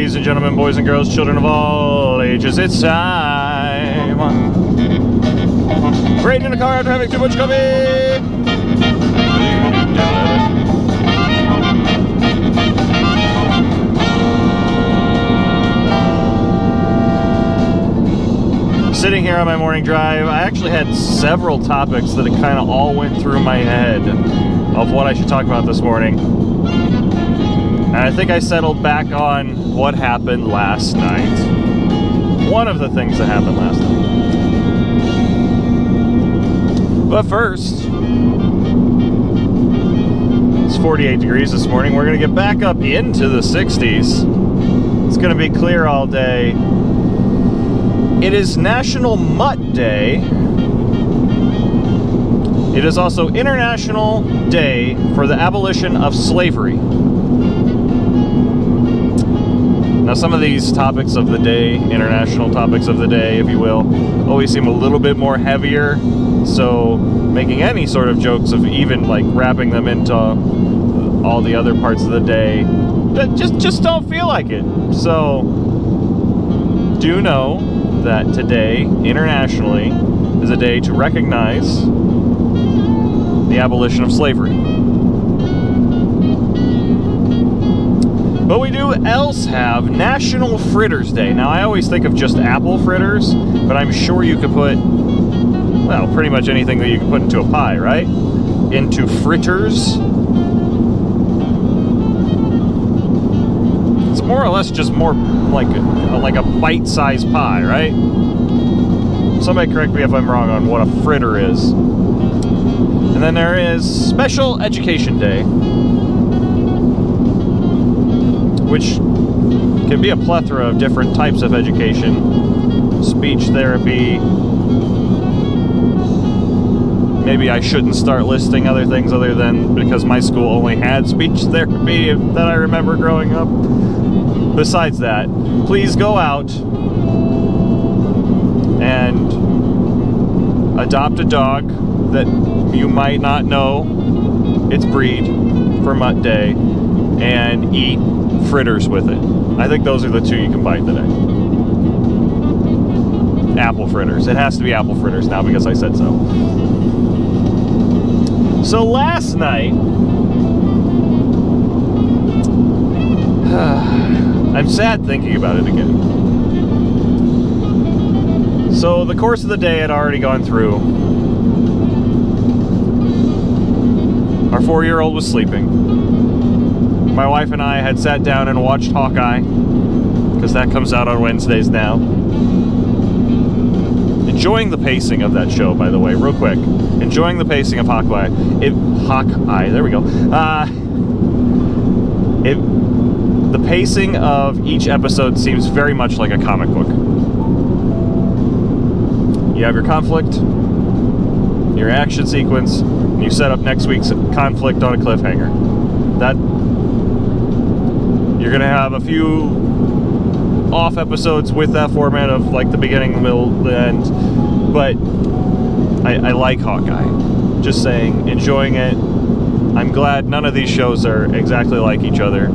ladies and gentlemen, boys and girls, children of all ages, it's time. Riding in the car after having too much coffee. Sitting here on my morning drive, I actually had several topics that it kind of all went through my head of what I should talk about this morning. And I think I settled back on what happened last night. One of the things that happened last night. But first, it's 48 degrees this morning. We're going to get back up into the 60s. It's going to be clear all day. It is National Mutt Day. It is also International Day for the Abolition of Slavery. Now, some of these topics of the day, international topics of the day, if you will, always seem a little bit more heavier. So making any sort of jokes of even like wrapping them into all the other parts of the day, just don't feel like it. So do know that today, internationally, is a day to recognize the abolition of slavery. But we do else have National Fritters Day. Now, I always think of just apple fritters, but I'm sure you could put, well, pretty much anything that you can put into a pie, right? Into fritters. It's more or less just more like a bite-sized pie, right? Somebody correct me if I'm wrong on what a fritter is. And then there is Special Education Day, which can be a plethora of different types of education. Speech therapy. Maybe I shouldn't start listing other things other than because my school only had speech therapy that I remember growing up. Besides that, please go out and adopt a dog that you might not know its breed for Mutt Day and eat fritters with it. I think those are the two you can buy today. Apple fritters. It has to be apple fritters now because I said so. So last night, I'm sad thinking about it again. So the course of the day had already gone through. Our 4-year-old was sleeping. My wife and I had sat down and watched Hawkeye, because that comes out on Wednesdays now. Enjoying the pacing of that show, by the way, real quick. Enjoying the pacing of Hawkeye. Hawkeye, there we go. The pacing of each episode seems very much like a comic book. You have your conflict, your action sequence, and you set up next week's conflict on a cliffhanger. That you're gonna have a few off episodes with that format of like the beginning, the middle, the end. But I like Hawkeye. Just saying, enjoying it. I'm glad none of these shows are exactly like each other.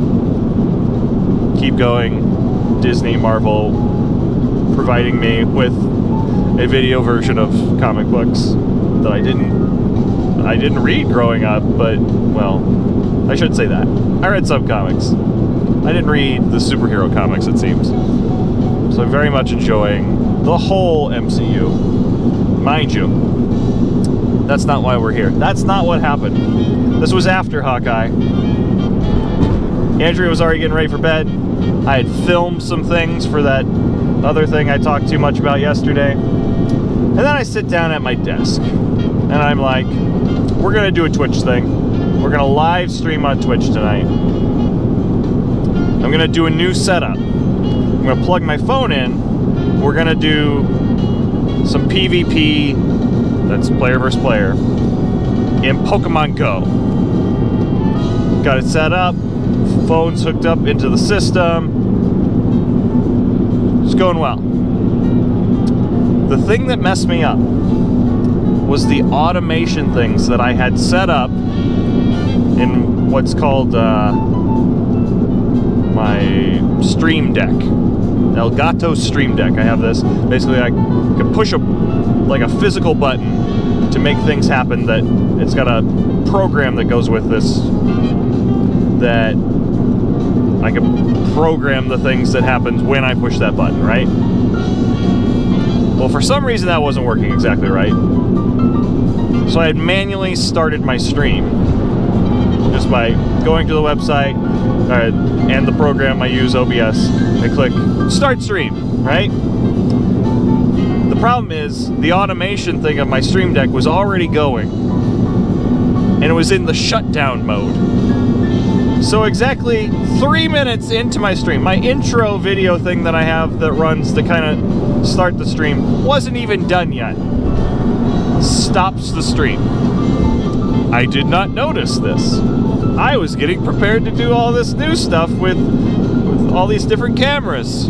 Keep going, Disney, Marvel, providing me with a video version of comic books that I didn't read growing up, but, well, I should say that. I read some comics. I didn't read the superhero comics, it seems. So I'm very much enjoying the whole MCU. Mind you, that's not why we're here. That's not what happened. This was after Hawkeye. Andrea was already getting ready for bed. I had filmed some things for that other thing I talked too much about yesterday. And then I sit down at my desk. And I'm like, we're going to do a Twitch thing. We're going to live stream on Twitch tonight. I'm going to do a new setup. I'm going to plug my phone in. We're going to do some PvP, that's player versus player, in Pokemon Go. Got it set up. Phone's hooked up into the system. It's going well. The thing that messed me up was the automation things that I had set up in what's called my Stream Deck. Elgato Stream Deck. I have this. Basically, I can push like a physical button to make things happen. That it's got a program that goes with this that I can program the things that happens when I push that button, right? Well, for some reason that wasn't working exactly right. So I had manually started my stream just by going to the website and the program I use, OBS, and click Start Stream, right? The problem is the automation thing of my Stream Deck was already going, and it was in the shutdown mode. So exactly 3 minutes into my stream, my intro video thing that I have that runs to kind of start the stream wasn't even done yet. Stops the stream. I did not notice this. I was getting prepared to do all this new stuff with all these different cameras.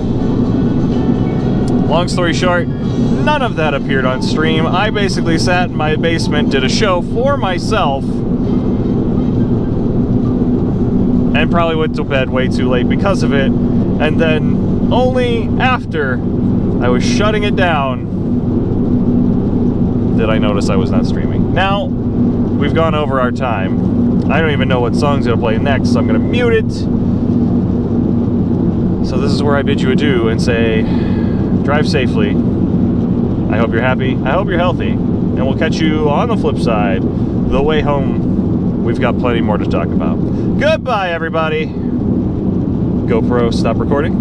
Long story short, none of that appeared on stream. I basically sat in my basement, did a show for myself, and probably went to bed way too late because of it. And then only after I was shutting it down did I notice I was not streaming. Now, we've gone over our time. I don't even know what song's gonna play next, so I'm gonna mute it. So this is where I bid you adieu and say, drive safely. I hope you're happy. I hope you're healthy. And we'll catch you on the flip side. The way home, we've got plenty more to talk about. Goodbye, everybody. GoPro, stop recording.